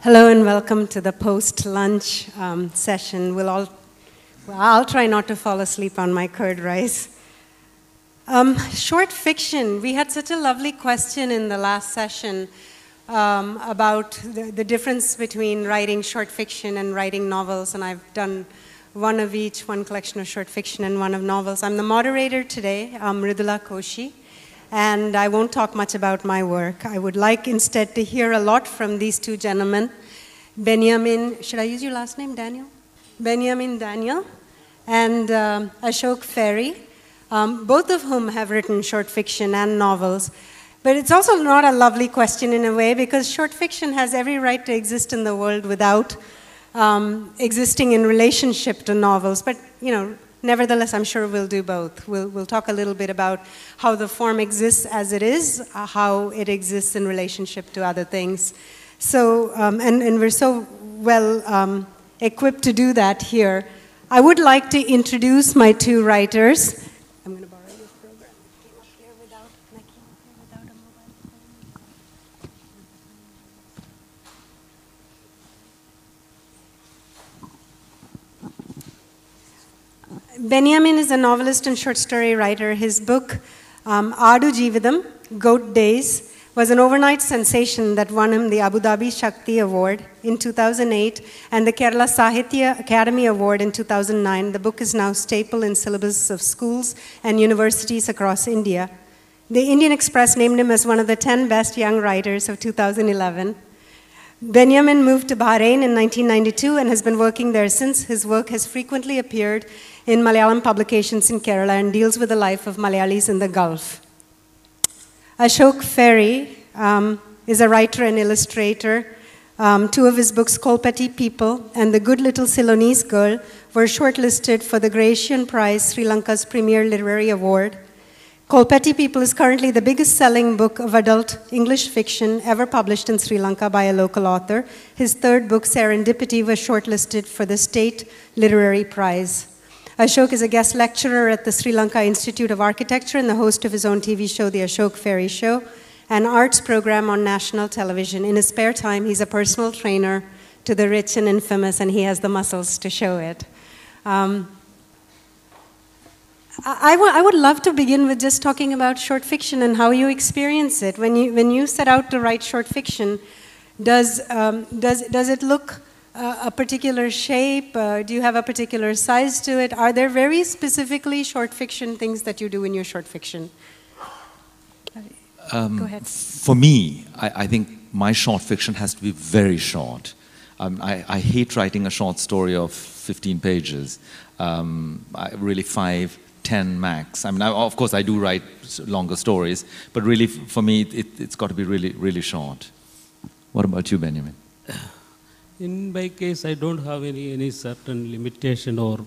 Hello and welcome to the post-lunch session. I'll try not to fall asleep on my curd rice. Short fiction. We had such a lovely question in the last session about the difference between writing short fiction and writing novels, and I've done one of each, one collection of short fiction and one of novels. I'm the moderator today, Mridula Koshi, and I won't talk much about my work. I would like instead to hear a lot from these two gentlemen, Benjamin, should I use your last name, Daniel? Benjamin Daniel and Ashok Ferry, both of whom have written short fiction and novels. But it's also not a lovely question in a way, because short fiction has every right to exist in the world without existing in relationship to novels. But, you know, nevertheless, I'm sure we'll do both. We'll talk a little bit about how the form exists as it is, how it exists in relationship to other things. So, and we're so well equipped to do that here. I would like to introduce my two writers. I'm going to borrow this program. It came up here without a mobile phone. Benjamin is a novelist and short story writer. His book, Adu Jeevitham, Goat Days, was an overnight sensation that won him the Abu Dhabi Shakti Award in 2008 and the Kerala Sahitya Academy Award in 2009. The book is now staple in syllabus of schools and universities across India. The Indian Express named him as one of the 10 best young writers of 2011. Benjamin moved to Bahrain in 1992 and has been working there since. His work has frequently appeared in Malayalam publications in Kerala and deals with the life of Malayalis in the Gulf. Ashok Ferry is a writer and illustrator. Two of his books, Kolpati People and The Good Little Ceylonese Girl, were shortlisted for the Gratian Prize, Sri Lanka's premier literary award. Kolpati People is currently the biggest selling book of adult English fiction ever published in Sri Lanka by a local author. His third book, Serendipity, was shortlisted for the State Literary Prize. Ashok is a guest lecturer at the Sri Lanka Institute of Architecture and the host of his own TV show, The Ashok Ferry Show, an arts program on national television. In his spare time, he's a personal trainer to the rich and infamous, and he has the muscles to show it. I would love to begin with just talking about short fiction and how you experience it. When you set out to write short fiction, does it look a particular shape? Do you have a particular size to it? Are there very specifically short fiction things that you do in your short fiction? Go ahead. For me, I think my short fiction has to be very short. I hate writing a short story of 15 pages. Really 5, 10 max. I mean, of course, I do write longer stories, but really, for me, it's got to be really, really short. What about you, Benjamin? In my case, I don't have any certain limitation or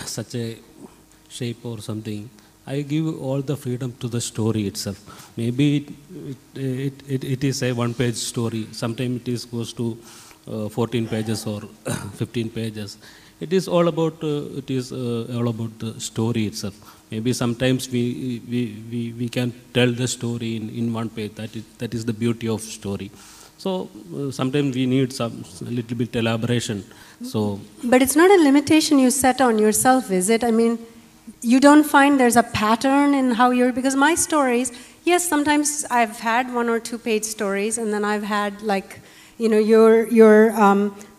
such a shape or something. I give all the freedom to the story itself. Maybe it is a one-page story. Sometimes goes to 14 pages or 15 pages. It is all about the story itself. Maybe sometimes we can tell the story in one page. That is the beauty of story. So sometimes we need a little bit elaboration. So, but it's not a limitation you set on yourself, is it? I mean, you don't find there's a pattern in how you're, because my stories, yes, sometimes I've had 1 or 2 page stories, and then I've had, like, you know, your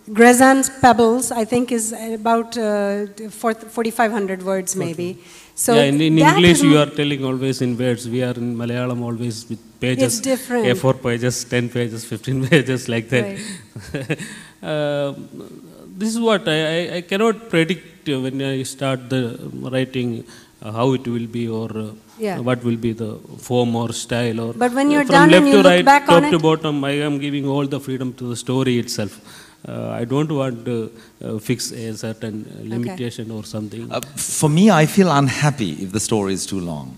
resins, pebbles, I think is about 4,500 words maybe. So yeah, in English you are telling always in words. We are in Malayalam always with pages. It's different. A4 pages, 10 pages, 15 pages, like that. Right. This is what I cannot predict when I start the writing how it will be, or what will be the form or style. Or but when you're from done left and you to right, back on top to bottom, I am giving all the freedom to the story itself. I don't want to fix a certain limitation or something. For me, I feel unhappy if the story is too long.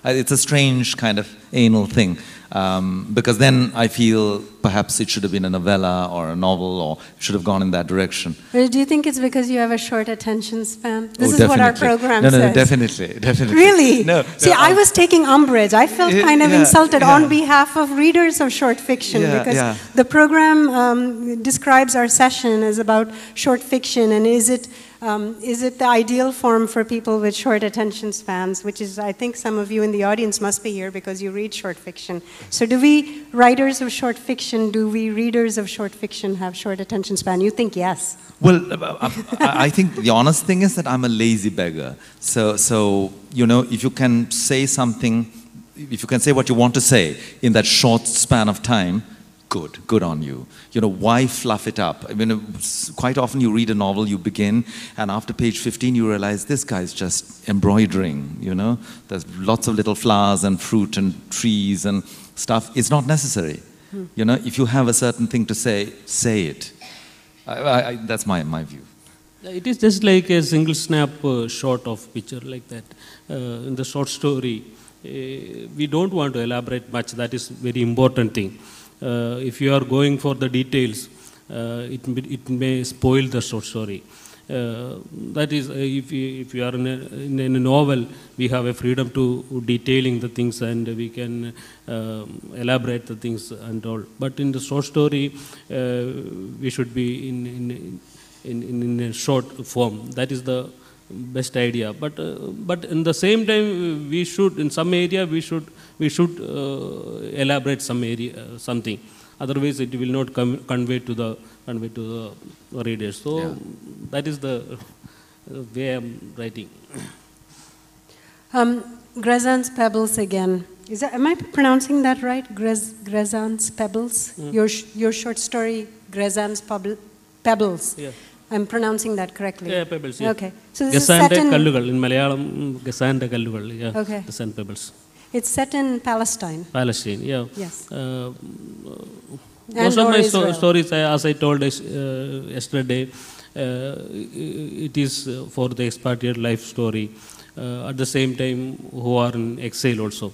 It's a strange kind of anal thing. Because then I feel perhaps it should have been a novella or a novel, or should have gone in that direction. Or do you think it's because you have a short attention span? This is Definitely. what our program no, says. Definitely. Really? No. See, I was taking umbrage. I felt kind of insulted on behalf of readers of short fiction, because the program describes our session as about short fiction, and is it the ideal form for people with short attention spans, which is, I think some of you in the audience must be here because you read short fiction. So do we, writers of short fiction, do we readers of short fiction have short attention span? You think yes. Well, I think the honest thing is that I'm a lazy beggar. So you know, if you can say something, if you can say what you want to say in that short span of time, good on you. You know, why fluff it up? I mean, quite often you read a novel, you begin, and after page 15 you realize this guy's just embroidering, you know. There's lots of little flowers and fruit and trees and stuff. It's not necessary. You know, if you have a certain thing to say, say it. That's my view. It is just like a single snap shot of picture like that. In the short story, we don't want to elaborate much. That is very important thing. If you are going for the details, it may spoil the short story. That is, if you are in a novel, we have a freedom to detailing the things, and we can elaborate the things and all. But in the short story, we should be in a short form. That is the best idea. But in the same time, we should, in some area, we should elaborate something. Otherwise, it will not convey to the readers. So that is the way I'm writing. Grezan's Pebbles again. Am I pronouncing that right? Grezan's Pebbles? Your short story, Grezan's Pebbles. Yeah. I'm pronouncing that correctly. Yeah, Pebbles. Yeah. Okay. So this is set in Kallugal in Malayalam. Gesande Kallugal. Yeah. Okay. The sand pebbles. It's set in Palestine. Palestine. Yeah. Yes. Most of my stories, as I told yesterday, it is for the expatriate life story. At the same time, who are in exile also.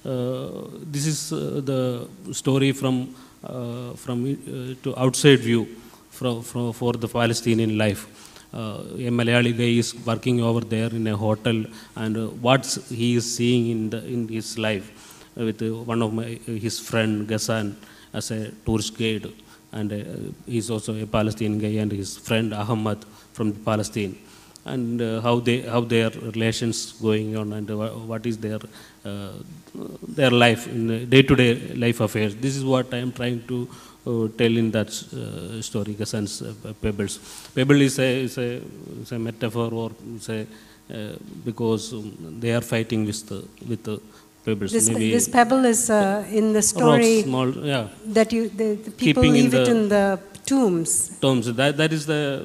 This is the story from to outside view for the Palestinian life. A Malayali guy is working over there in a hotel, and what he is seeing in his life with one of his friend Ghassan as a tourist guide, and he's also a Palestinian guy, and his friend Ahmad from Palestine, and how their relations going on, and what is their life in day-to-day life affairs. This is what I am trying to tell in that story, Ghassan's Pebbles. Pebble is a metaphor, or because they are fighting with the pebbles. This pebble is in the story small, that the people leave it in the tombs. That is the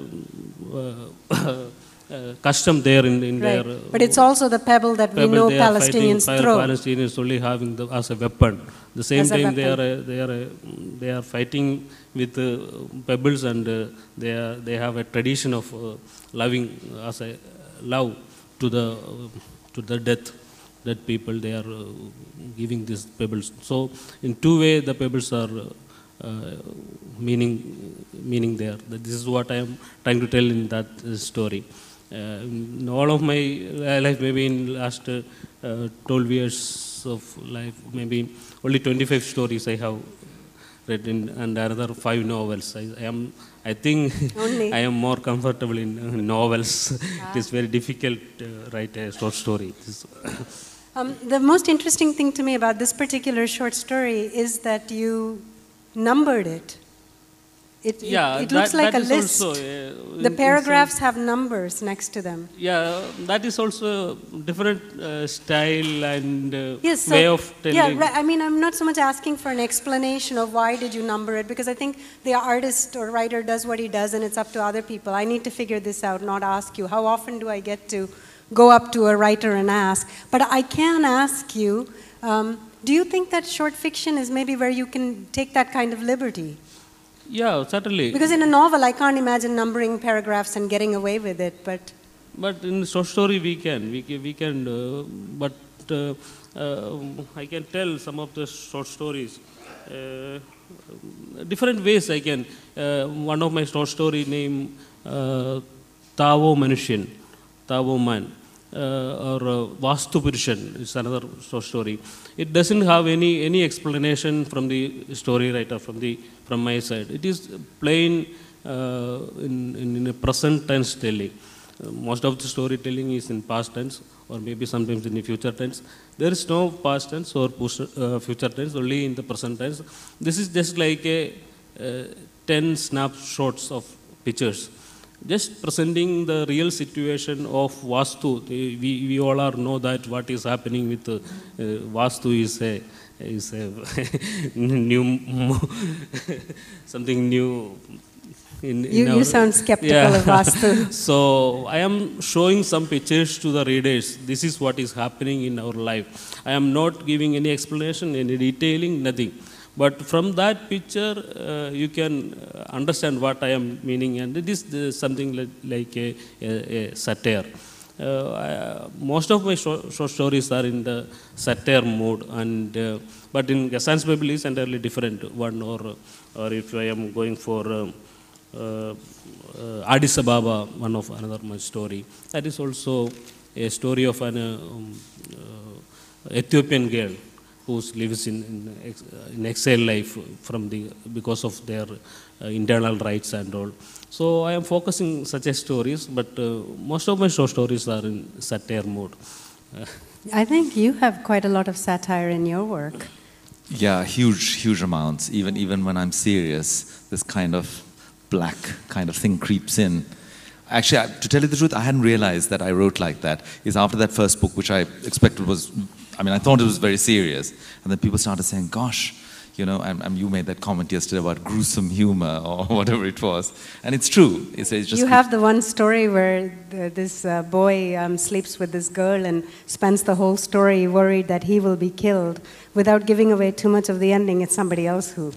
custom there in right. their. But it's also the pebble that we know Palestinians throw. Palestinians only having as a weapon. The same time they are fighting with pebbles, and they have a tradition of loving as a love to the dead people. They are giving these pebbles. So in two ways the pebbles are meaning there. This is what I am trying to tell in that story. In all of my life, maybe in last 12 years of life, maybe only 25 stories I have written, and another 5 novels. I think I am more comfortable in novels. It is very difficult to write a short story. The most interesting thing to me about this particular short story is that you numbered it. It looks like a list. Also, the paragraphs have numbers next to them. Yeah, that is also different style and way of telling. Yeah, right. I mean, I'm not so much asking for an explanation of why did you number it, because I think the artist or writer does what he does, and it's up to other people. I need to figure this out, not ask you. How often do I get to go up to a writer and ask? But I can ask you, do you think that short fiction is maybe where you can take that kind of liberty? Yeah, certainly. Because in a novel, I can't imagine numbering paragraphs and getting away with it. But in short story, we can. But I can tell some of the short stories. Different ways I can. One of my short story named Tavo Manushin, Tavo Man, or Vastu Purishan is another short story. It doesn't have any explanation from the story writer, from my side. It is plain in a present tense telling. Most of the storytelling is in past tense, or maybe sometimes in the future tense. There is no past tense or future tense, only in the present tense. This is just like a 10 snapshots of pictures, just presenting the real situation of Vastu. We all know that what is happening with Vastu is a new something new. You sound skeptical of Vastu. So I am showing some pictures to the readers. This is what is happening in our life. I am not giving any explanation, any detailing, nothing. But from that picture, you can understand what I am meaning, and it is something like a satire. Most of my short stories are in the satire mode, and but in Gassan's Bible is entirely different one. Or if I am going for Addis Ababa, one of another my story. That is also a story of an Ethiopian girl who lives in exile life because of their internal rights and all. So I am focusing such as stories, but most of my short stories are in satire mode. I think you have quite a lot of satire in your work. Yeah, huge amounts. Even when I'm serious, this kind of black kind of thing creeps in. Actually, to tell you the truth, I hadn't realized that I wrote like that. Is after that first book, which I expected was, I thought it was very serious. And then people started saying, gosh, and you made that comment yesterday about gruesome humor or whatever it was. And it's true. It's just you have the one story where this boy sleeps with this girl and spends the whole story worried that he will be killed. Without giving away too much of the ending, it's somebody else who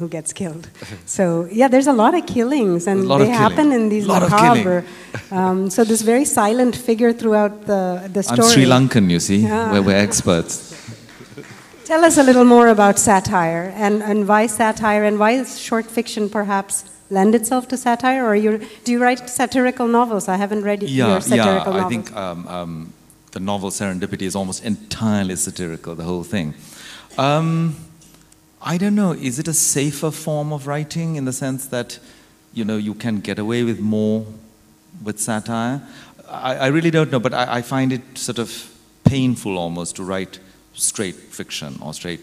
gets killed. So yeah, there's a lot of killings, and they happen in these macabre. So this very silent figure throughout the story. I'm Sri Lankan, you see, where we're experts. Tell us a little more about satire, and why satire, and why short fiction perhaps lend itself to satire, or do you write satirical novels? I haven't read your satirical novels. I think the novel Serendipity is almost entirely satirical, the whole thing. I don't know, is it a safer form of writing in the sense that, you can get away with more with satire? I really don't know, but I find it sort of painful almost to write straight fiction or straight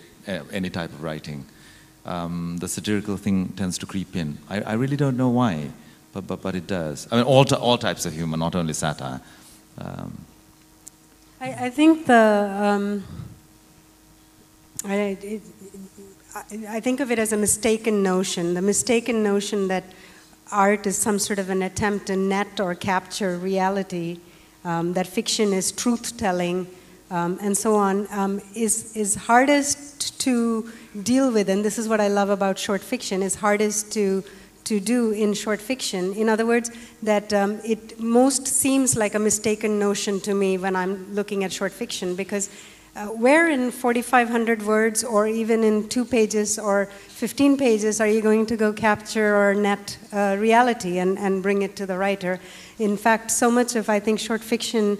any type of writing. The satirical thing tends to creep in. I really don't know why, but it does. All types of humor, not only satire. I think I think of it as a mistaken notion, the mistaken notion that art is some sort of an attempt to net or capture reality, that fiction is truth-telling, and so on, is hardest to deal with. And this is what I love about short fiction, is hardest to do in short fiction. In other words, that it most seems like a mistaken notion to me when I'm looking at short fiction, because where in 4,500 words, or even in 2 pages or 15 pages, are you going to go capture or net reality and bring it to the writer? In fact, so much of, I think, short fiction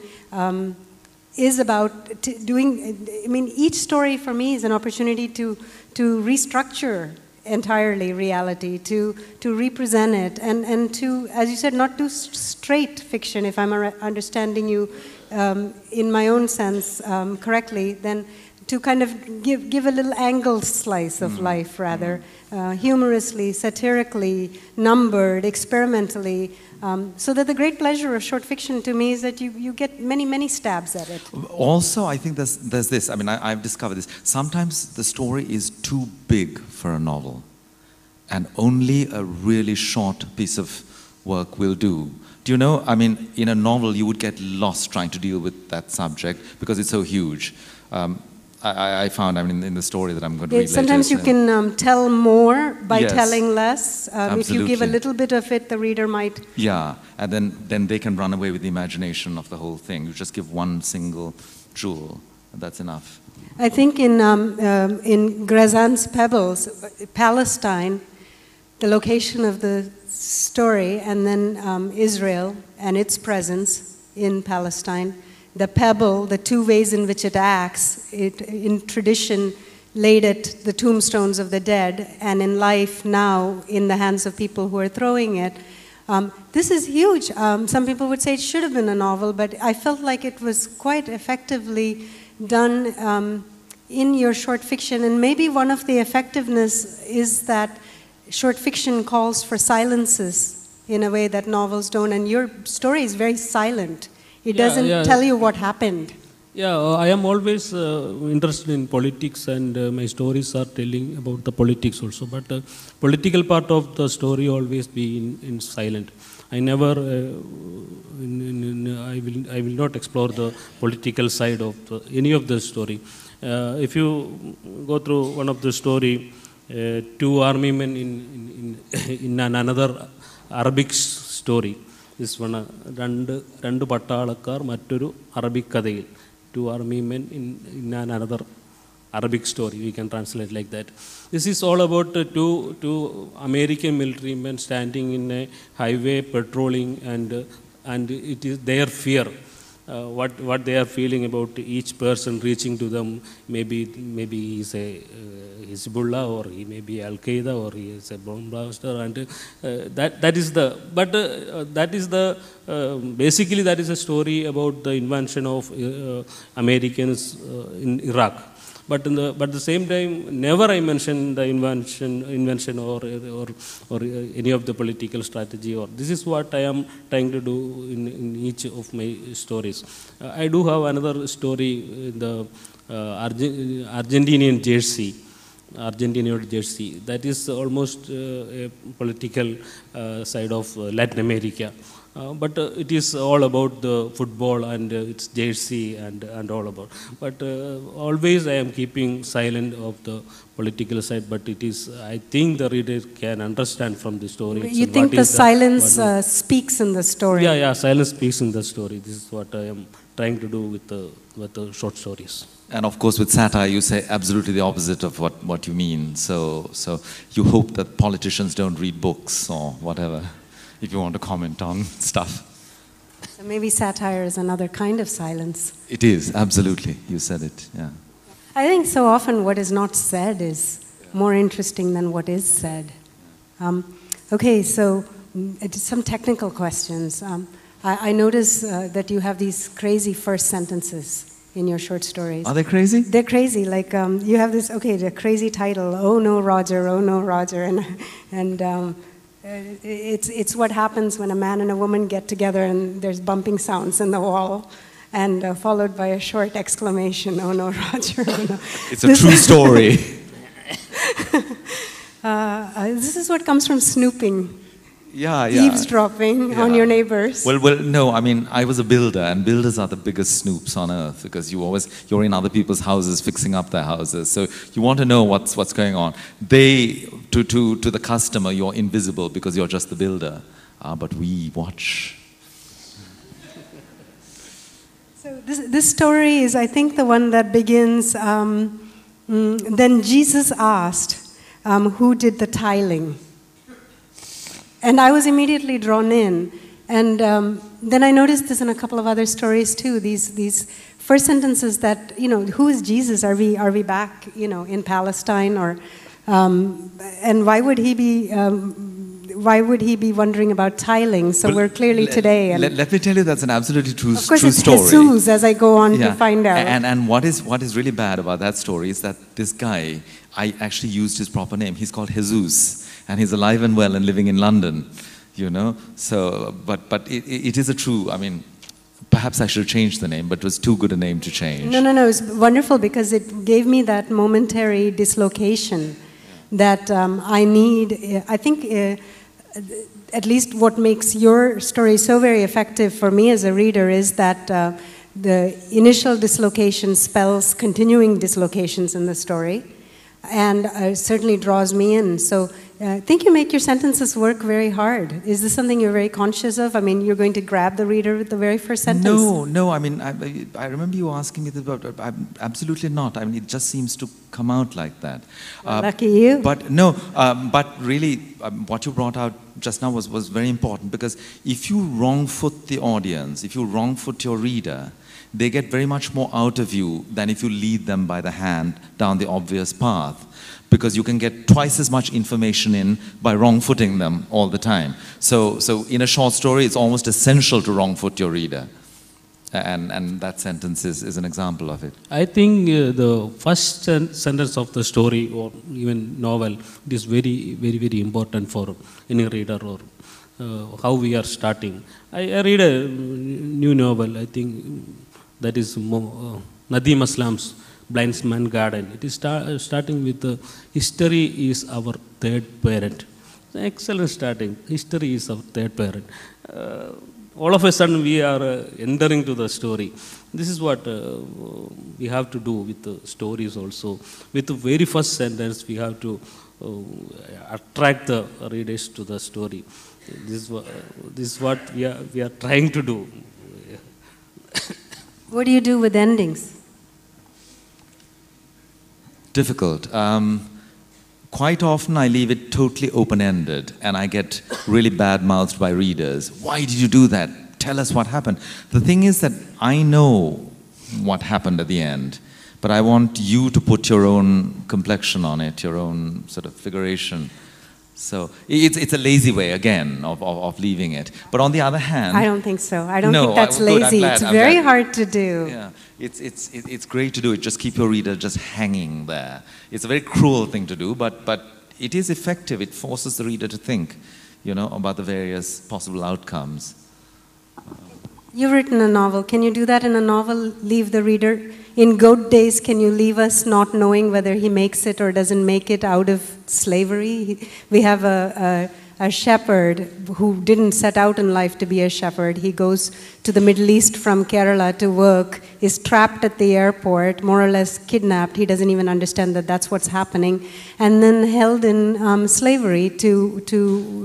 is about doing, each story for me is an opportunity to restructure entirely reality, to represent it, and to, as you said, not do straight fiction, if I'm understanding you in my own sense correctly, then to kind of give a little angled slice of life, rather, humorously, satirically, numbered, experimentally, so that the great pleasure of short fiction to me is that you get many stabs at it. Also, I think there's this, I've discovered this. Sometimes the story is too big for a novel, and only a really short piece of work will do. Do you know, in a novel you would get lost trying to deal with that subject because it's so huge. I found, in the story that I'm going to read later. Sometimes you can tell more by Yes, telling less. If you give a little bit of it, the reader might... Yeah, and then they can run away with the imagination of the whole thing. You just give one single jewel, and that's enough. I think in Grezan's Pebbles, Palestine, the location of the story, and then Israel and its presence in Palestine, the pebble, the two ways in which it acts, it in tradition laid at the tombstones of the dead, and in life now in the hands of people who are throwing it. This is huge. Some people would say it should have been a novel, but I felt like it was quite effectively done in your short fiction. And maybe one of the effectiveness is that short fiction calls for silences in a way that novels don't. And your story is very silent. It doesn't tell you what happened. Yeah, I am always interested in politics, and my stories are telling about the politics also. But political part of the story always be in silent. I never, I will not explore the political side of any of the story. If you go through one of the story, two army men in another Arabic story. This one, രണ്ട് പട്ടാളക്കാർ മറ്റൊരു Arabic കഥയിൽ. Two army men in another Arabic story. We can translate like that. This is all about two American military men standing in a highway patrolling, and it is their fear. What they are feeling about each person reaching to them. Maybe he's a Hezbollah, or he may be Al Qaeda, or he is a bomb blaster, and that is the. But that is the basically that is a story about the invention of Americans in Iraq. But at the same time, never I mention the invention or any of the political strategy. Or this is what I am trying to do in each of my stories. I do have another story, the Argentinian jersey. That is almost a political side of Latin America. But it is all about the football and its jersey and all about. But always I am keeping silent of the political side. But it is, I think the reader can understand from the story. You think the silence speaks in the story? Yeah, silence speaks in the story. This is what I am trying to do with the short stories. And of course, with satire, you say absolutely the opposite of what you mean. So you hope that politicians don't read books or whatever. If you want to comment on stuff. So maybe satire is another kind of silence. It is, absolutely. You said it, yeah. I think so often what is not said is more interesting than what is said. Okay, so some technical questions. I notice that you have these crazy first sentences in your short stories. Are they crazy? They're crazy. Like you have this, the crazy title, Oh No Roger, Oh No Roger. And it's what happens when a man and a woman get together and there's bumping sounds in the wall, and followed by a short exclamation, oh no, Roger, oh no. It's a true story. This is what comes from snooping. Yeah. Eavesdropping on your neighbors. Well, no, I mean, I was a builder, and builders are the biggest snoops on earth, because you're in other people's houses, fixing up their houses, so you want to know what's going on. To the customer, you're invisible because you're just the builder, but we watch. So this story is, I think, the one that begins, then Jesus asked, who did the tiling? And I was immediately drawn in. And then I noticed this in a couple of other stories too. These first sentences that, who is Jesus? Are we back, in Palestine? Or and why would he be wondering about tiling? So we're clearly today. And let me tell you, that's an absolutely true story. Of course, it's Jesus as I go on to find out. And what is really bad about that story is that this guy, I actually used his proper name. He's called Jesus. And he's alive and well and living in London, So, but it is a true, I mean, perhaps I should change the name, but it was too good a name to change. No, it's wonderful because it gave me that momentary dislocation that I need. I think at least what makes your story so very effective for me as a reader is that the initial dislocation spells continuing dislocations in the story. And certainly draws me in. So I think you make your sentences work very hard. Is this something you're very conscious of? I mean, you're going to grab the reader with the very first sentence? No. I mean, I remember you asking me this, but absolutely not. I mean, it just seems to come out like that. Lucky you. But no, but really, what you brought out just now was very important, because if you wrong foot the audience, if you wrong foot your reader, they get very much more out of you than if you lead them by the hand down the obvious path, because you can get twice as much information in by wrong-footing them all the time. So in a short story, it's almost essential to wrong-foot your reader. And that sentence is an example of it. I think the first sentence of the story or even novel is very, very, very important for any reader or how we are starting. I read a new novel, I think that is Nadeem Aslam's Blind Man's Garden. It is starting with history is our third parent. Excellent starting. History is our third parent. All of a sudden we are entering to the story. This is what we have to do with the stories also. With the very first sentence, we have to attract the readers to the story. This is what we are trying to do. What do you do with endings? Difficult. Quite often I leave it totally open-ended, and I get really bad-mouthed by readers. Why did you do that? Tell us what happened. The thing is that I know what happened at the end, but I want you to put your own complexion on it, your own sort of figuration. So it's a lazy way, again, of leaving it. But on the other hand... I don't think so. I don't think that's lazy. It's very hard to do. Yeah, it's great to do it. Just keep your reader just hanging there. It's a very cruel thing to do, but it is effective. It forces the reader to think, about the various possible outcomes. You've written a novel. Can you do that in a novel? Leave the reader... In Goat Days, can you leave us not knowing whether he makes it or doesn't make it out of slavery? We have a shepherd who didn't set out in life to be a shepherd. He goes to the Middle East from Kerala to work, is trapped at the airport, more or less kidnapped. He doesn't even understand that that's what's happening. And then held in slavery to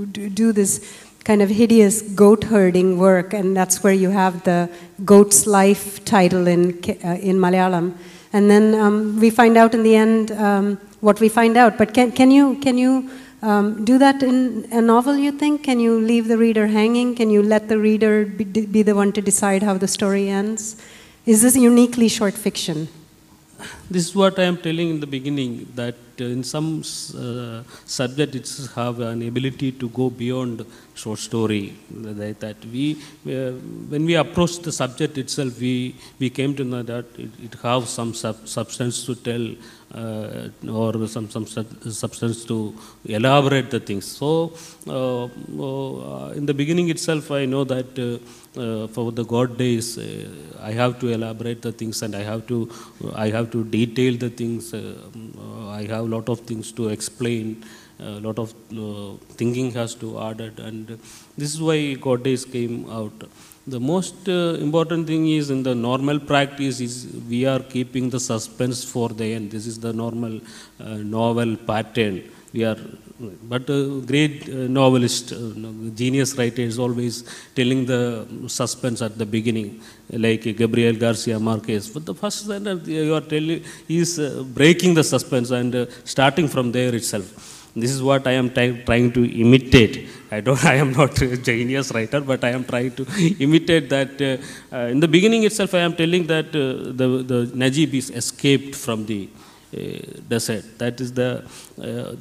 do this kind of hideous goat herding work, and that's where you have the Goat's Life title in Malayalam. And then we find out in the end what we find out. But can you do that in a novel, you think? Can you leave the reader hanging? Can you let the reader be the one to decide how the story ends? Is this uniquely short fiction? This is what I am telling in the beginning, that in some subject it's have an ability to go beyond short story. That when we approach the subject itself, we came to know that it have some substance to tell or some substance to elaborate the things. So in the beginning itself, I know that for the God Days, I have to elaborate the things, and I have to detail the things. I have a lot of things to explain. A lot of thinking has to added, and this is why God Days came out. The most important thing is, in the normal practice, is we are keeping the suspense for the end. This is the normal novel pattern. But a great novelist, genius writer is always telling the suspense at the beginning, like Gabriel Garcia Marquez. But the first sentence you are telling is breaking the suspense and starting from there itself. This is what I am trying to imitate. I am not a genius writer, but I am trying to imitate that. In the beginning itself, I am telling that the Najib is escaped from the desert. That is the.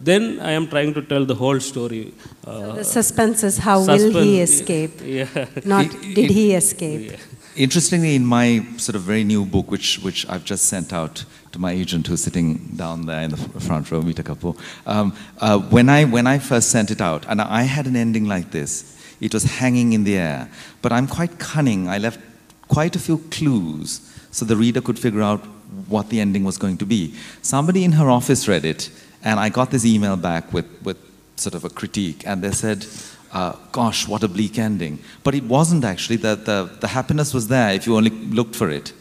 Then I am trying to tell the whole story. So the suspense is how will he escape? Yeah. Not did he escape? Yeah. Interestingly, in my sort of very new book, which I've just sent out to my agent, who's sitting down there in the front row, Meeta Kapoor, when I first sent it out, and I had an ending like this, it was hanging in the air. But I'm quite cunning. I left quite a few clues so the reader could figure out what the ending was going to be. Somebody in her office read it, and I got this email back with sort of a critique, and they said, gosh, what a bleak ending. But it wasn't actually. The happiness was there if you only looked for it.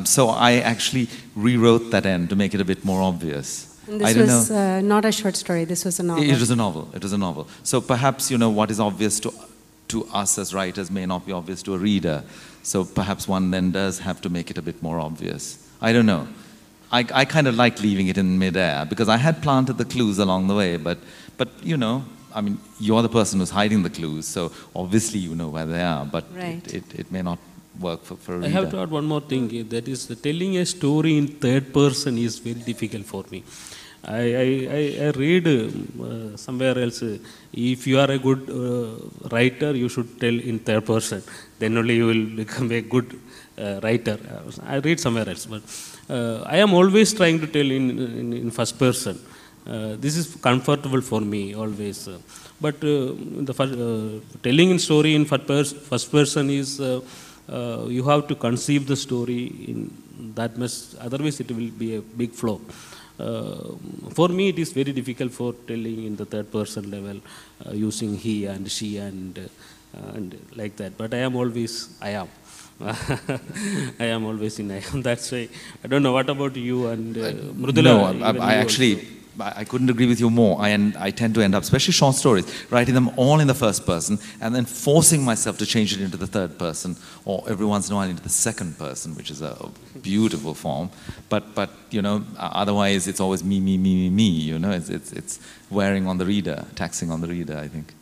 So I actually rewrote that end to make it a bit more obvious. And this was not a short story, this was a novel. It was a novel. It was a novel. So perhaps, you know, what is obvious to us as writers may not be obvious to a reader. So perhaps one then does have to make it a bit more obvious. I don't know. I kind of like leaving it in midair because I had planted the clues along the way, but you know, I mean, you're the person who's hiding the clues, so obviously you know where they are, but it may not work for a reader. I have to add one more thing. That is, telling a story in third person is very difficult for me. I read somewhere else, if you are a good writer, you should tell in third person. Then only you will become a good writer. I read somewhere else, but I am always trying to tell in first person. This is comfortable for me always. But telling in story in first person is you have to conceive the story in that much. Otherwise, it will be a big flaw. For me, it is very difficult for telling in the third person level, using he and she and like that. But I am always I am. I am always in I am. That's why I don't know. What about you and Mrudula? No, I actually. I couldn't agree with you more. I tend to end up, especially short stories, writing them all in the first person and then forcing myself to change it into the third person or every once in a while into the second person, which is a beautiful form. But you know, otherwise it's always me, you know, it's wearing on the reader, taxing on the reader, I think.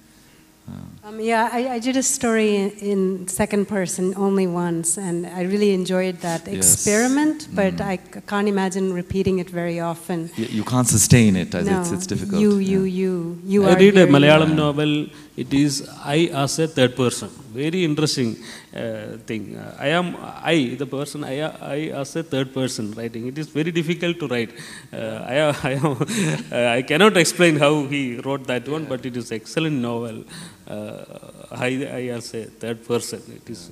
Yeah, I did a story in second person only once, and I really enjoyed that experiment, but I can't imagine repeating it very often. You can't sustain it, no. It's difficult. You I read a Malayalam novel, it is I as a third person. Very interesting thing. The person, I as a third person writing. It is very difficult to write. I cannot explain how he wrote that one, but it is excellent novel. I as a third person. It is.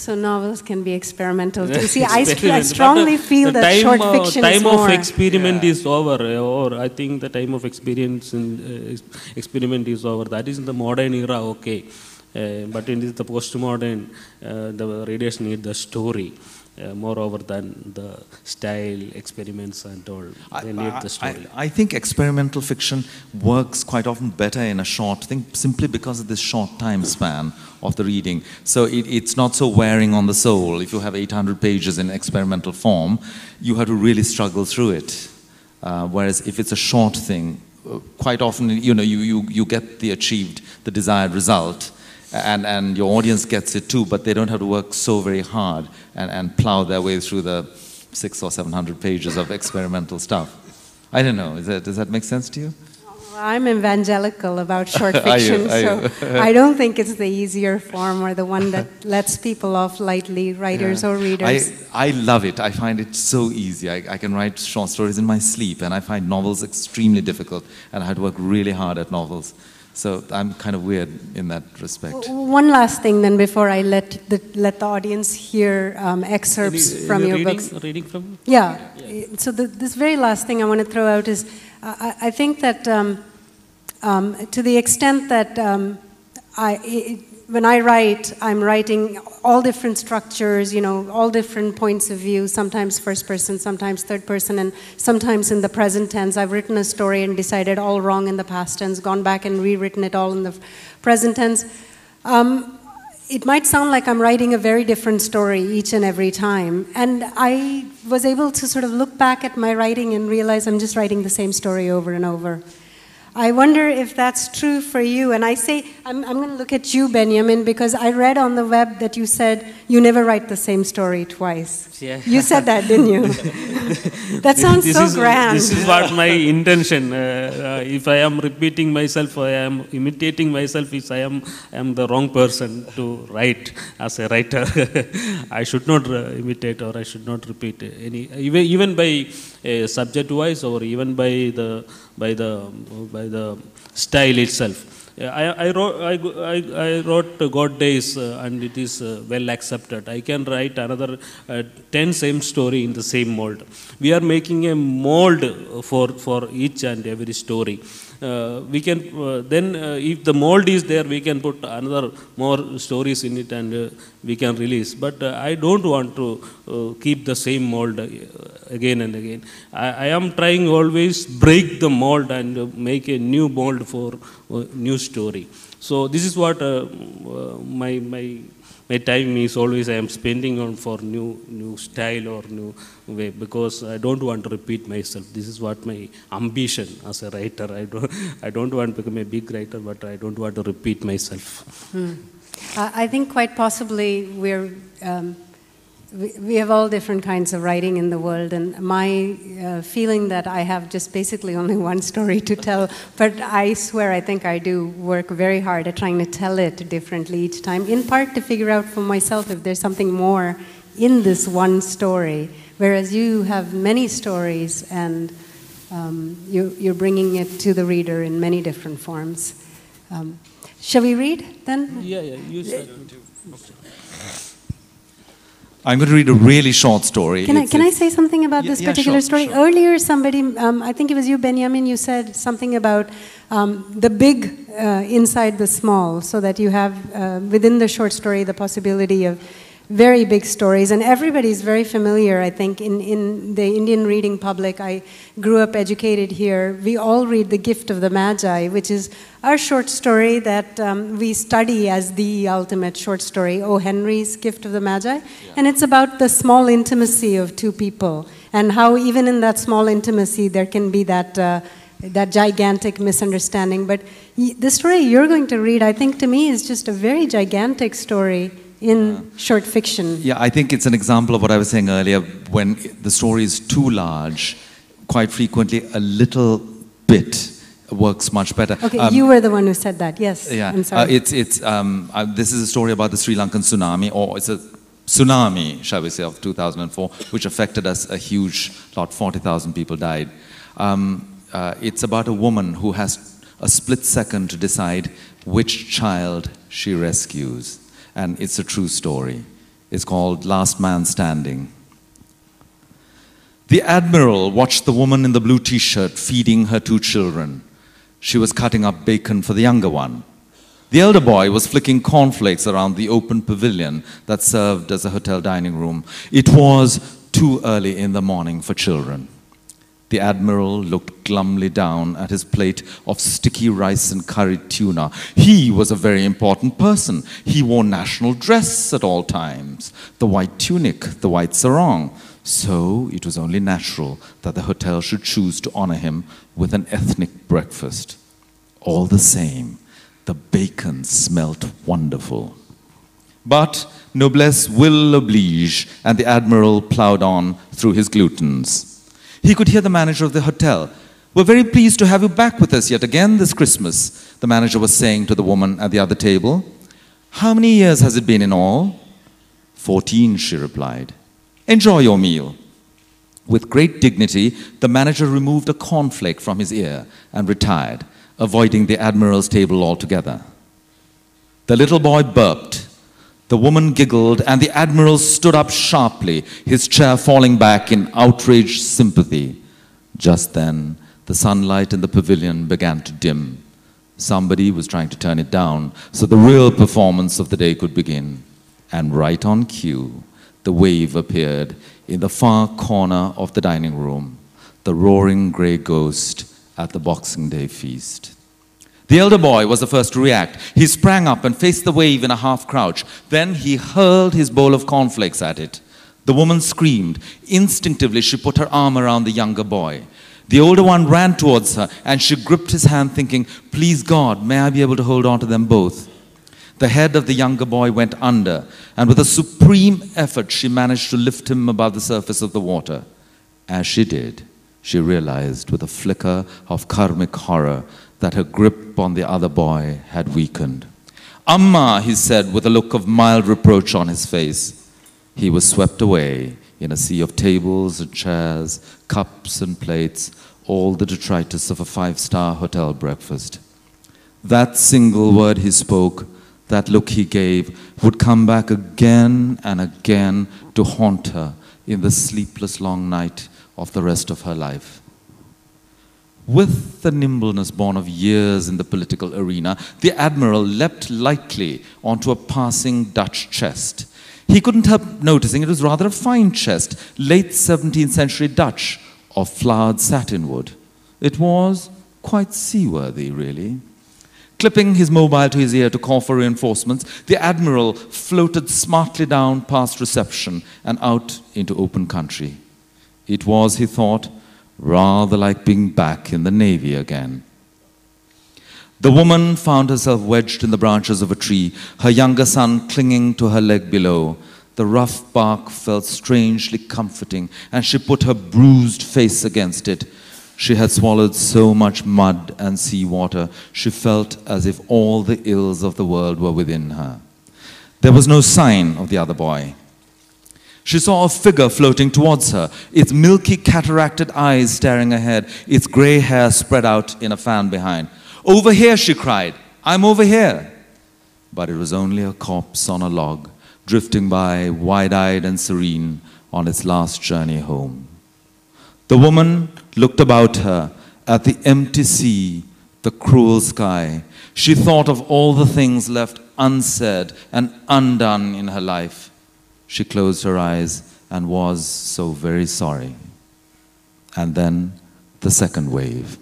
so novels can be experimental too. See, I strongly feel that short fiction is more. Time of experiment is over, or I think the time of experiment is over. That is in the modern era, okay. But in the postmodern, the readers need the story. Moreover than the style, experiments and all. They need the story. I think experimental fiction works quite often better in a short thing simply because of this short time span of the reading. So it's not so wearing on the soul. If you have 800 pages in experimental form, you have to really struggle through it. Whereas if it's a short thing, quite often, you know, you get the desired result. And your audience gets it too, but they don't have to work so very hard and plow their way through the 600 or 700 pages of experimental stuff. I don't know. Does that make sense to you? I'm evangelical about short fiction, so I don't think it's the easier form or the one that lets people off lightly, writers or readers. I love it. I find it so easy. I can write short stories in my sleep, and I find novels extremely difficult, and I had to work really hard at novels. So I'm kind of weird in that respect. One last thing then before I let the audience hear excerpts from your books. Reading from? Yeah. So this very last thing I want to throw out is I think that to the extent that when I write, I'm writing all different structures, you know, all different points of view, sometimes first person, sometimes third person, and sometimes in the present tense. I've written a story and decided all wrong in the past tense, gone back and rewritten it all in the present tense. It might sound like I'm writing a very different story each and every time. And I was able to sort of look back at my writing and realize I'm just writing the same story over and over. I wonder if that's true for you. And I say, I'm going to look at you, Benjamin, because I read on the web that you said you never write the same story twice. Yeah. You said that, didn't you? That sounds so grand. This is what my intention. If I am repeating myself, or I am imitating myself, if I am the wrong person to write as a writer. I should not imitate or I should not repeat any, even by subject wise or even by the style itself. I wrote God Days and it is well accepted. I can write another 10 same story in the same mold. We are making a mold for each and every story. We can then if the mold is there, we can put another more stories in it and we can release. But I don't want to keep the same mold again and again. I am trying always break the mold and make a new mold for new story. So this is what my time is always I am spending on for new style or new way, because I don't want to repeat myself. This is what my ambition as a writer. I don't want to become a big writer, but I don't want to repeat myself. I think quite possibly we have all different kinds of writing in the world, and my feeling that I have just basically only one story to tell, but I swear I think I do work very hard at trying to tell it differently each time, in part to figure out for myself if there's something more in this one story, whereas you have many stories and you're bringing it to the reader in many different forms. Shall we read then? Yeah, you said. I'm going to read a really short story. Can I say something about this particular story? Sure. Earlier, somebody, I think it was you, Benjamin, you said something about the big inside the small, so that you have within the short story the possibility of very big stories. And everybody's very familiar, I think, in the Indian reading public. I grew up educated here. We all read The Gift of the Magi, which is our short story that we study as the ultimate short story, O. Henry's Gift of the Magi. Yeah. And it's about the small intimacy of two people, and how even in that small intimacy there can be that gigantic misunderstanding. But the story you're going to read, I think, to me, is just a very gigantic story in short fiction. Yeah, I think it's an example of what I was saying earlier. When the story is too large, quite frequently a little bit works much better. Okay, you were the one who said that. Yes, yeah. I'm sorry. This is a story about the Sri Lankan tsunami, or it's a tsunami, shall we say, of 2004, which affected us a huge lot. 40,000 people died. It's about a woman who has a split second to decide which child she rescues. And it's a true story. It's called Last Man Standing. The Admiral watched the woman in the blue t-shirt feeding her two children. She was cutting up bacon for the younger one. The elder boy was flicking cornflakes around the open pavilion that served as a hotel dining room. It was too early in the morning for children. The Admiral looked glumly down at his plate of sticky rice and curried tuna. He was a very important person. He wore national dress at all times, the white tunic, the white sarong. So it was only natural that the hotel should choose to honor him with an ethnic breakfast. All the same, the bacon smelt wonderful. But noblesse will oblige, and the Admiral plowed on through his glutens. He could hear the manager of the hotel. "We're very pleased to have you back with us yet again this Christmas," the manager was saying to the woman at the other table. "How many years has it been in all?" 14, she replied. "Enjoy your meal." With great dignity, the manager removed a cornflake from his ear and retired, avoiding the Admiral's table altogether. The little boy burped. The woman giggled, and the Admiral stood up sharply, his chair falling back in outraged sympathy. Just then, the sunlight in the pavilion began to dim. Somebody was trying to turn it down so the real performance of the day could begin. And right on cue, the wave appeared in the far corner of the dining room, the roaring grey ghost at the Boxing Day feast. The elder boy was the first to react. He sprang up and faced the wave in a half crouch. Then he hurled his bowl of cornflakes at it. The woman screamed. Instinctively, she put her arm around the younger boy. The older one ran towards her, and she gripped his hand, thinking, "Please God, may I be able to hold on to them both." The head of the younger boy went under, and with a supreme effort, she managed to lift him above the surface of the water. As she did, she realized with a flicker of karmic horror that her grip on the other boy had weakened. "Amma," he said with a look of mild reproach on his face. He was swept away in a sea of tables and chairs, cups and plates, all the detritus of a five-star hotel breakfast. That single word he spoke, that look he gave, would come back again and again to haunt her in the sleepless long night of the rest of her life. With the nimbleness born of years in the political arena, the Admiral leapt lightly onto a passing Dutch chest. He couldn't help noticing it was rather a fine chest, late 17th century Dutch, of flowered satinwood. It was quite seaworthy, really. Clipping his mobile to his ear to call for reinforcements, the Admiral floated smartly down past reception and out into open country. It was, he thought, rather like being back in the Navy again. The woman found herself wedged in the branches of a tree, her younger son clinging to her leg below. The rough bark felt strangely comforting, and she put her bruised face against it. She had swallowed so much mud and seawater, she felt as if all the ills of the world were within her. There was no sign of the other boy. She saw a figure floating towards her, its milky cataracted eyes staring ahead, its grey hair spread out in a fan behind. "Over here," she cried. "I'm over here." But it was only a corpse on a log, drifting by, wide-eyed and serene, on its last journey home. The woman looked about her at the empty sea, the cruel sky. She thought of all the things left unsaid and undone in her life. She closed her eyes and was so very sorry. And then the second wave.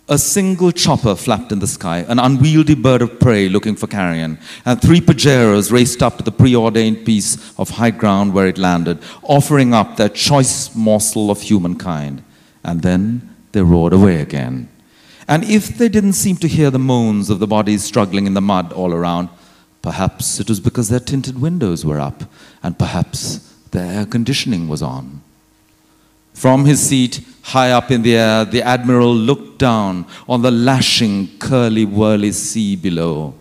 A single chopper flapped in the sky, an unwieldy bird of prey looking for carrion, and 3 pajeros raced up to the preordained piece of high ground where it landed, offering up their choice morsel of humankind. And then they roared away again. And if they didn't seem to hear the moans of the bodies struggling in the mud all around, perhaps it was because their tinted windows were up, and perhaps their air conditioning was on. From his seat, high up in the air, the Admiral looked down on the lashing, curly-whirly sea below.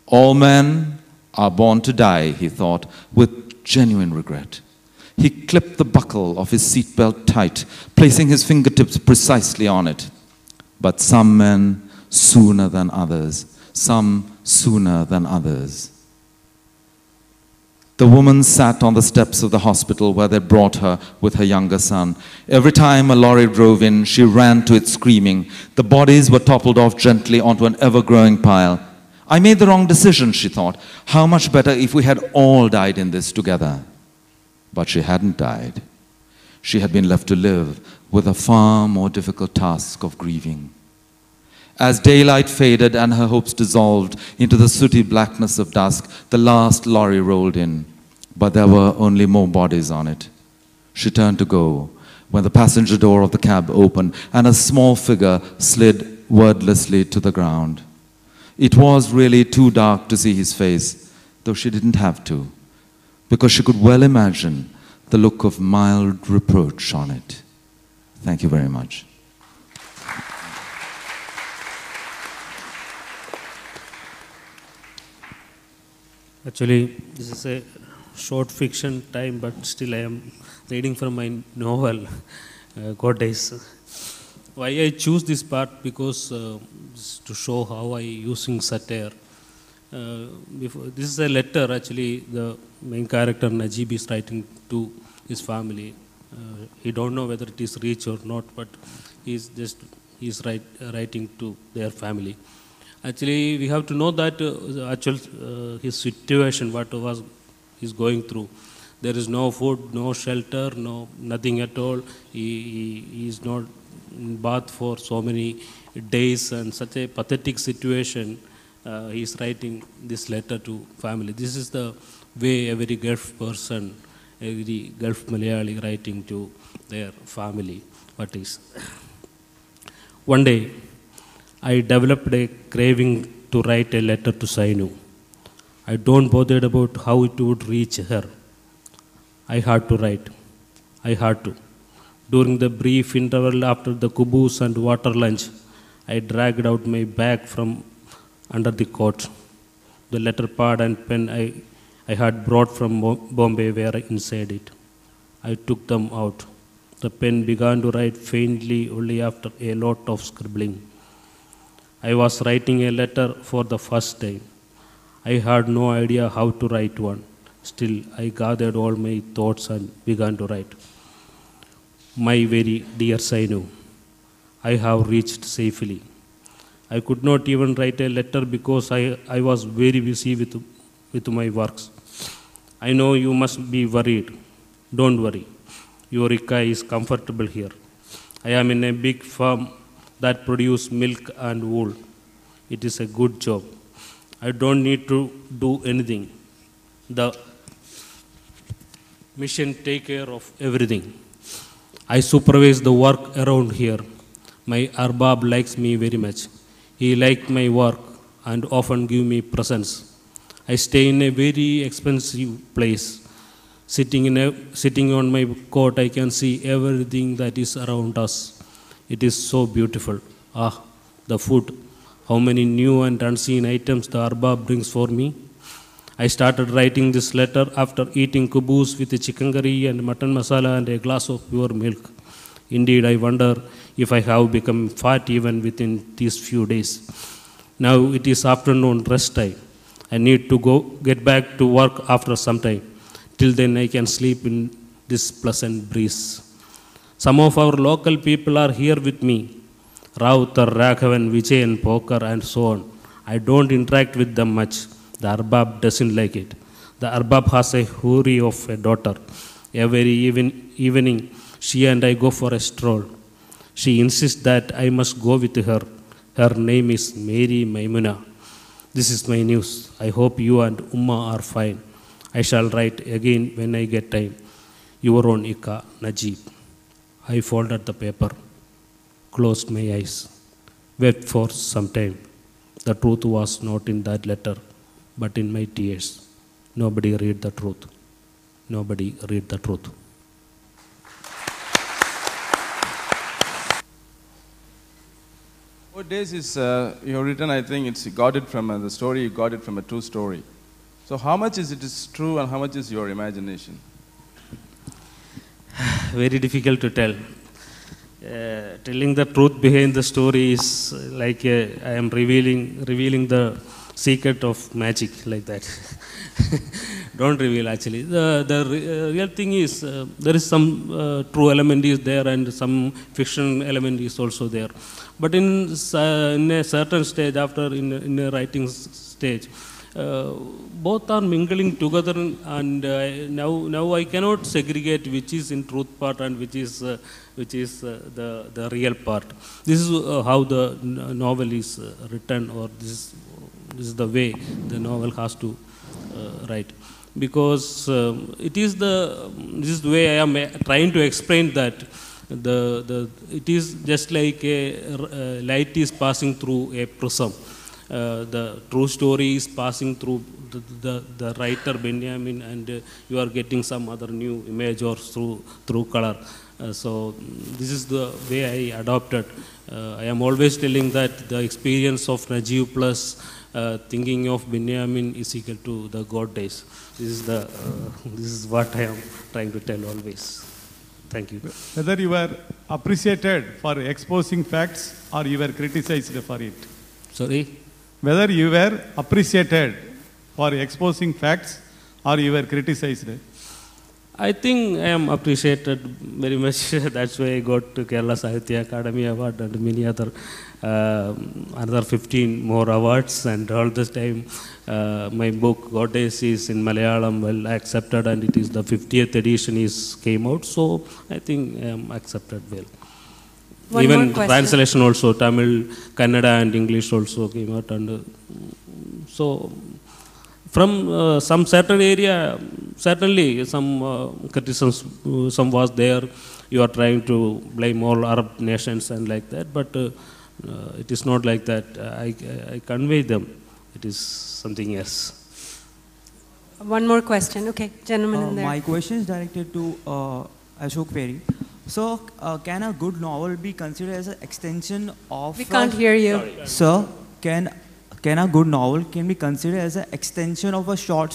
All men are born to die, he thought, with genuine regret. He clipped the buckle of his seatbelt tight, placing his fingertips precisely on it. But some men sooner than others, some sooner than others. The woman sat on the steps of the hospital where they brought her with her younger son. Every time a lorry drove in, she ran to it screaming. The bodies were toppled off gently onto an ever-growing pile. I made the wrong decision, she thought. How much better if we had all died in this together. But she hadn't died. She had been left to live with a far more difficult task of grieving. As daylight faded and her hopes dissolved into the sooty blackness of dusk, the last lorry rolled in, but there were only more bodies on it. She turned to go when the passenger door of the cab opened and a small figure slid wordlessly to the ground. It was really too dark to see his face, though she didn't have to, because she could well imagine the look of mild reproach on it. Thank you very much. Actually, this is a short fiction time, but still I am reading from my novel, God Days. Why I choose this part? Because to show how I using satire. This is a letter, actually, the main character Najib is writing to his family. He don't know whether it is reach or not, but he's writing to their family. Actually, we have to know that his situation, what was he's going through. There is no food, no shelter, nothing at all. He is not in bath for so many days, and such a pathetic situation. He is writing this letter to family. This is the way every Gulf person, every Gulf Malayali writing to their family. What is? One day, I developed a craving to write a letter to Sainu. I don't bother about how it would reach her. I had to write. I had to. During the brief interval after the kuboos and water lunch, I dragged out my bag from under the coat. The letter pad and pen I had brought from Bombay were inside it. I took them out. The pen began to write faintly only after a lot of scribbling. I was writing a letter for the first time. I had no idea how to write one. Still, I gathered all my thoughts and began to write. My very dear Sainu, I have reached safely. I could not even write a letter because I was very busy with my works. I know you must be worried. Don't worry. Your Ika is comfortable here. I am in a big farm that produces milk and wool. It is a good job. I don't need to do anything. The mission take care of everything. I supervise the work around here. My Arbab likes me very much. He likes my work and often give me presents. I stay in a very expensive place. Sitting on my cot, I can see everything that is around us. It is so beautiful. Ah, the food. How many new and unseen items the Arbab brings for me. I started writing this letter after eating kubus with chicken curry and mutton masala and a glass of pure milk. Indeed, I wonder if I have become fat even within these few days. Now it is afternoon rest time. I need to get back to work after some time. Till then I can sleep in this pleasant breeze. Some of our local people are here with me. Rautar, Raghavan, Vijay and Pokar and so on. I don't interact with them much. The Arbab doesn't like it. The Arbab has a houri of a daughter. Every evening, she and I go for a stroll. She insists that I must go with her. Her name is Mary Maimuna. This is my news. I hope you and Umma are fine. I shall write again when I get time. Your own Ika, Najib. I folded the paper, closed my eyes, wept for some time. The truth was not in that letter, but in my tears. Nobody read the truth. Nobody read the truth. What days is you have written? I think it's you got it from the story. You got it from a true story. So how much is it is true and how much is your imagination? Very difficult to tell. Telling the truth behind the story is like I am revealing the secret of magic, like that. Don't reveal actually. The real thing is there is some true element is there and some fiction element is also there. But in a certain stage, after in a writing stage, both are mingling together, and now I cannot segregate which is in truth part and which is the real part. This is how the novel is written, or this is the way the novel has to write. Because this is the way I am trying to explain that it is just like a light is passing through a prism. The true story is passing through the writer Benjamin, and you are getting some other new image or through color. So this is the way I adopted. I am always telling that the experience of Najib plus thinking of Benjamin is equal to the God days. This is what I am trying to tell always. Thank you. Whether you were appreciated for exposing facts or you were criticized for it. Sorry? Whether you were appreciated for exposing facts or you were criticized. I think I am appreciated very much. That's why I got to Kerala Sahitya Academy Award and many other, another 15 more awards. And all this time, my book Goddess is in Malayalam well accepted, and it is the 50th edition came out. So I think I am accepted well. One Even more question. translation also, Tamil, Kannada and English also came out. And so from some certain area, certainly some criticism, some was there. You are trying to blame all Arab nations and like that, but it is not like that. I convey them. It is something else. One more question. Okay, gentleman in there. My question is directed to Ashok Peri. So, can a good novel be considered as an extension of... We can't hear you. Sir, can a good novel be considered as an extension of a short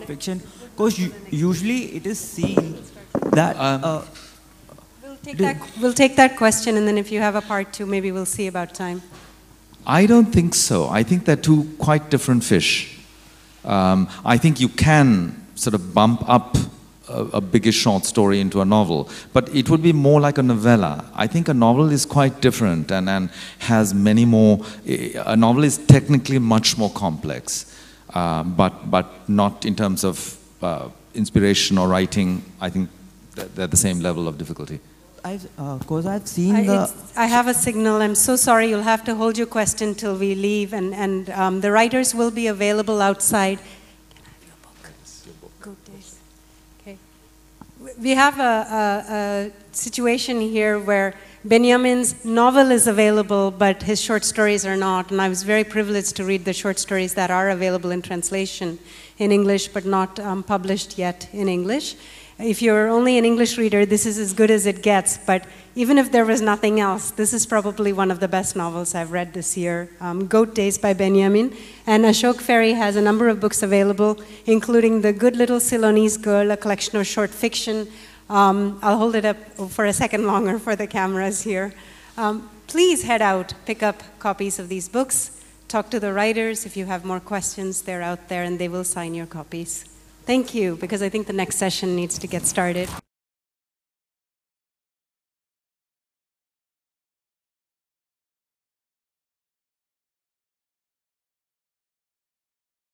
fiction? Because usually it is seen that... We'll take that question, and then if you have a part two, maybe we'll see about time. I don't think so. I think they're two quite different fish. I think you can sort of bump up a biggish short story into a novel, but it would be more like a novella. I think a novel is quite different and has many more. A novel is technically much more complex, but not in terms of inspiration or writing. I think they're the same level of difficulty. Because I've seen I have a signal. I'm so sorry. You'll have to hold your question till we leave, and the writers will be available outside. Can I have your book? Yes, your book. Good days. Okay. We have a situation here where Benjamin's novel is available, but his short stories are not. And I was very privileged to read the short stories that are available in translation in English, but not published yet in English. If you're only an English reader, this is as good as it gets. But even if there was nothing else, this is probably one of the best novels I've read this year. Goat Days by Benjamin. And Ashok Ferry has a number of books available, including The Good Little Ceylonese Girl, a collection of short fiction. I'll hold it up for a second longer for the cameras here. Please head out, pick up copies of these books, talk to the writers. If you have more questions, they're out there and they will sign your copies. Thank you, because I think the next session needs to get started.